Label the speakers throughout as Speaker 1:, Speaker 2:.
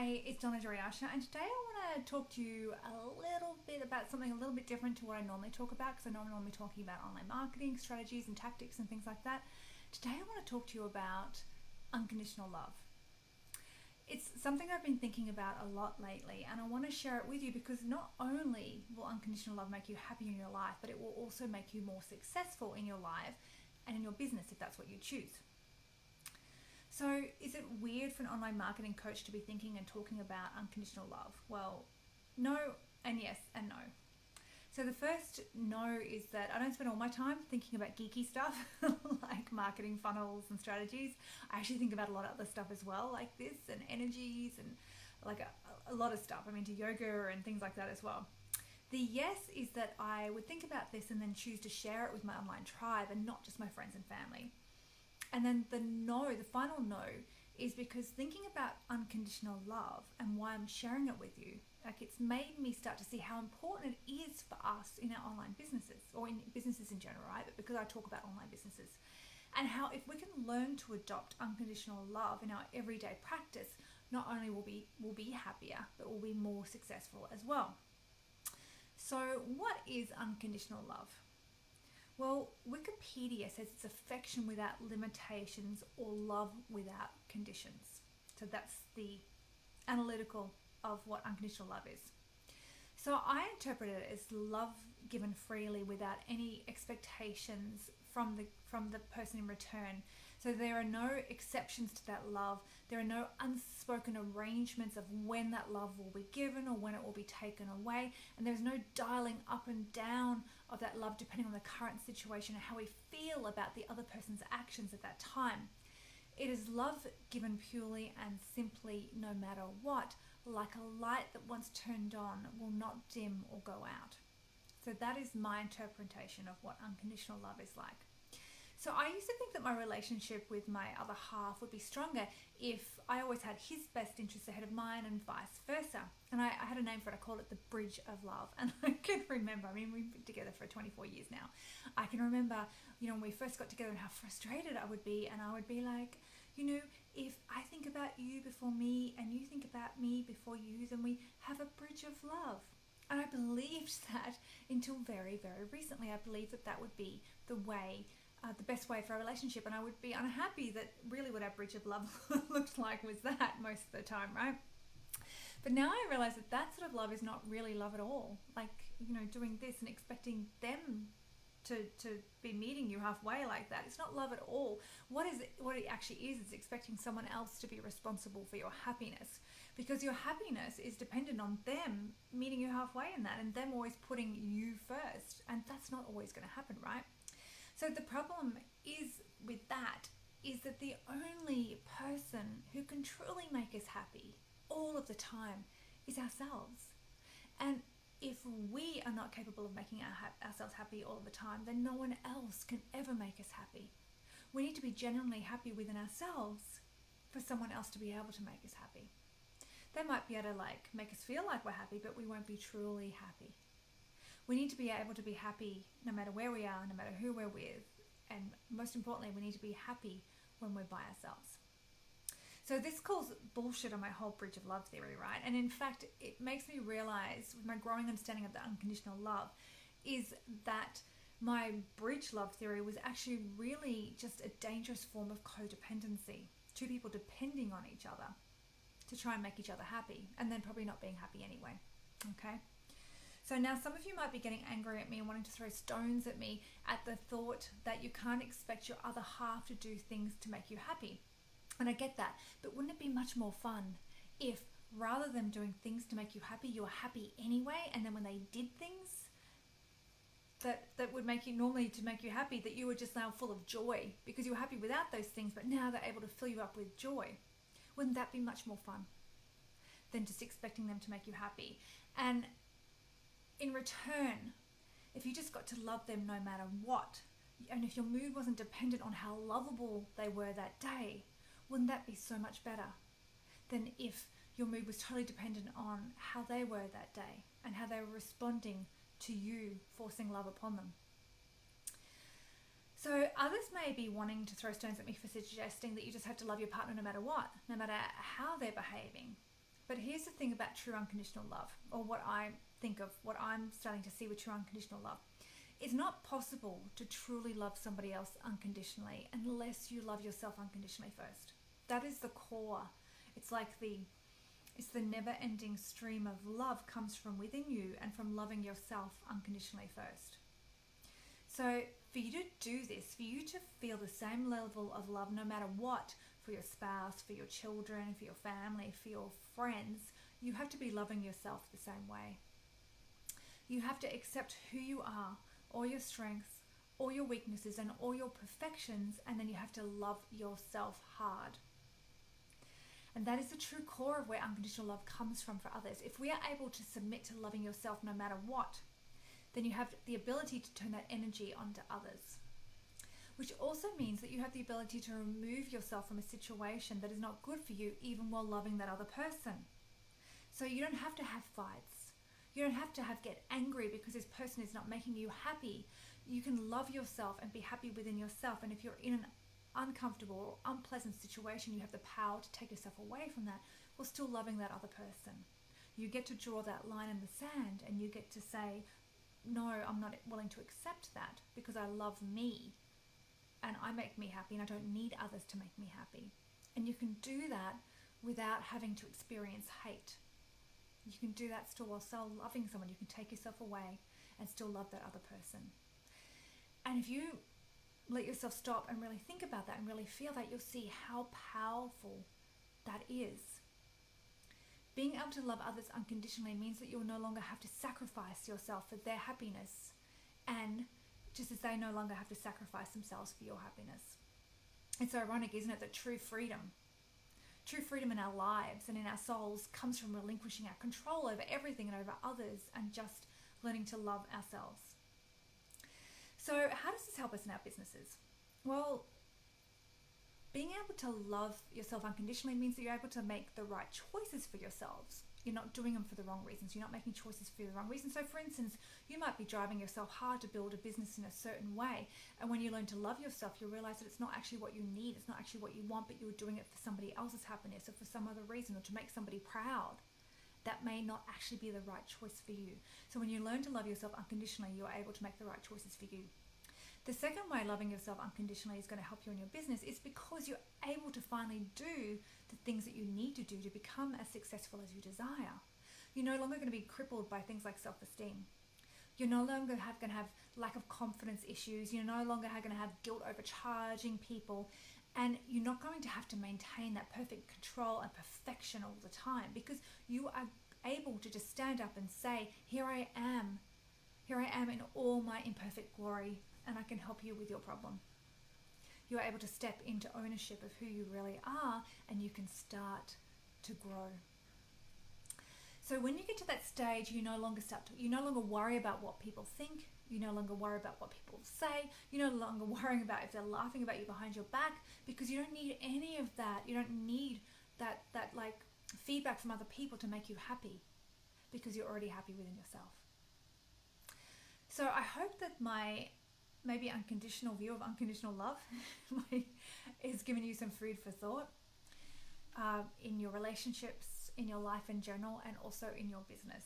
Speaker 1: Hi, it's Donna Doriasha, and today I want to talk to you a little bit about something a little bit different to what I normally talk about, because I know I'm normally talking about online marketing strategies and tactics and things like that. Today I want to talk to you about unconditional love. It's something I've been thinking about a lot lately, and I want to share it with you because not only will unconditional love make you happy in your life, but it will also make you more successful in your life and in your business if that's what you choose. So is it weird for an online marketing coach to be thinking and talking about unconditional love? Well, no, and yes, and no. So the first no is that I don't spend all my time thinking about geeky stuff like marketing funnels and strategies. I actually think about a lot of other stuff as well, like this and energies and like a lot of stuff. I'm into yoga and things like that as well. The yes is that I would think about this and then choose to share it with my online tribe and not just my friends and family. And then the no, the final no, is because thinking about unconditional love and why I'm sharing it with you, like it's made me start to see how important it is for us in our online businesses or in businesses in general, right? But because I talk about online businesses, and how if we can learn to adopt unconditional love in our everyday practice, not only will we'll be happier, but we'll be more successful as well. So what is unconditional love? Well, Wikipedia says it's affection without limitations or love without conditions. So that's the analytical of what unconditional love is. So I interpret it as love given freely without any expectations from the person in return. So there are no exceptions to that love. There are no unspoken arrangements of when that love will be given or when it will be taken away. And there's no dialing up and down of that love depending on the current situation and how we feel about the other person's actions at that time. It is love given purely and simply no matter what, like a light that once turned on will not dim or go out. So that is my interpretation of what unconditional love is like. So I used to think that my relationship with my other half would be stronger if I always had his best interests ahead of mine and vice versa. And I had a name for it. I called it the bridge of love. And I can remember, we've been together for 24 years now. I can remember, when we first got together and how frustrated I would be. And I would be like, if I think about you before me and you think about me before you, then we have a bridge of love. And I believed that until very, very recently. I believed that would be the way, the best way for our relationship, and I would be unhappy that really what our bridge of love looked like was that most of the time, right? But now I realize that sort of love is not really love at all. Like, doing this and expecting them to be meeting you halfway like that, it's not love at all. What it actually is expecting someone else to be responsible for your happiness, because your happiness is dependent on them meeting you halfway in that and them always putting you first, and that's not always going to happen, right? So the problem is with that is that the only person who can truly make us happy all of the time is ourselves. And if we are not capable of making ourselves happy all the time, then no one else can ever make us happy. We need to be genuinely happy within ourselves for someone else to be able to make us happy. They might be able to make us feel like we're happy, but we won't be truly happy. We need to be able to be happy no matter where we are, no matter who we're with. And most importantly, we need to be happy when we're by ourselves. So this calls bullshit on my whole bridge of love theory, right? And in fact, it makes me realize with my growing understanding of the unconditional love is that my bridge love theory was actually really just a dangerous form of codependency. Two people depending on each other to try and make each other happy, and then probably not being happy anyway, okay? So now some of you might be getting angry at me and wanting to throw stones at me at the thought that you can't expect your other half to do things to make you happy. And I get that, but wouldn't it be much more fun if rather than doing things to make you happy, you were happy anyway, and then when they did things that would make you normally to make you happy, that you were just now full of joy because you were happy without those things, but now they're able to fill you up with joy. Wouldn't that be much more fun than just expecting them to make you happy? And in return, if you just got to love them no matter what, and if your mood wasn't dependent on how lovable they were that day, wouldn't that be so much better than if your mood was totally dependent on how they were that day and how they were responding to you forcing love upon them? So others may be wanting to throw stones at me for suggesting that you just have to love your partner no matter what, no matter how they're behaving. But here's the thing about true unconditional love, or what I think of, what I'm starting to see with true unconditional love. It's not possible to truly love somebody else unconditionally unless you love yourself unconditionally first. That is the core. It's like it's the never-ending stream of love comes from within you and from loving yourself unconditionally first. So for you to do this, for you to feel the same level of love no matter what, for your spouse, for your children, for your family, for your friends, you have to be loving yourself the same way. You have to accept who you are, all your strengths, all your weaknesses, and all your perfections, and then you have to love yourself hard. And that is the true core of where unconditional love comes from for others. If we are able to submit to loving yourself no matter what, then you have the ability to turn that energy onto others. Which also means that you have the ability to remove yourself from a situation that is not good for you, even while loving that other person. So you don't have to have fights. You don't have to get angry because this person is not making you happy. You can love yourself and be happy within yourself. And if you're in an uncomfortable or unpleasant situation, you have the power to take yourself away from that while still loving that other person. You get to draw that line in the sand and you get to say, no, I'm not willing to accept that because I love me and I make me happy and I don't need others to make me happy. And you can do that without having to experience hate. You can do that still while still loving someone. You can take yourself away and still love that other person. And if you let yourself stop and really think about that and really feel that, you'll see how powerful that is. Being able to love others unconditionally means that you'll no longer have to sacrifice yourself for their happiness, and just as they no longer have to sacrifice themselves for your happiness. It's ironic, isn't it, that true freedom in our lives and in our souls comes from relinquishing our control over everything and over others and just learning to love ourselves. So how does this help us in our businesses? Well, being able to love yourself unconditionally means that you're able to make the right choices for yourselves. You're not doing them for the wrong reasons. You're not making choices for the wrong reasons. So for instance, you might be driving yourself hard to build a business in a certain way. And when you learn to love yourself, you realize that it's not actually what you need. It's not actually what you want, but you're doing it for somebody else's happiness or for some other reason or to make somebody proud. That may not actually be the right choice for you. So when you learn to love yourself unconditionally, you're able to make the right choices for you. The second way loving yourself unconditionally is going to help you in your business is because you're able to finally do the things that you need to do to become as successful as you desire. You're no longer going to be crippled by things like self-esteem. You're no longer going to have lack of confidence issues. You're no longer going to have guilt over charging people. And you're not going to have to maintain that perfect control and perfection all the time because you are able to just stand up and say, here I am in all my imperfect glory, and I can help you with your problem. You're able to step into ownership of who you really are, and you can start to grow. So when you get to that stage, you no longer worry about what people think. You no longer worry about what people say. You're no longer worrying about if they're laughing about you behind your back, because you don't need any of that. You don't need that like feedback from other people to make you happy, because you're already happy within yourself. So I hope that my maybe unconditional view of unconditional love is giving you some food for thought in your relationships, in your life in general, and also in your business.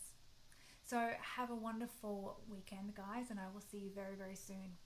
Speaker 1: So have a wonderful weekend, guys, and I will see you very, very soon.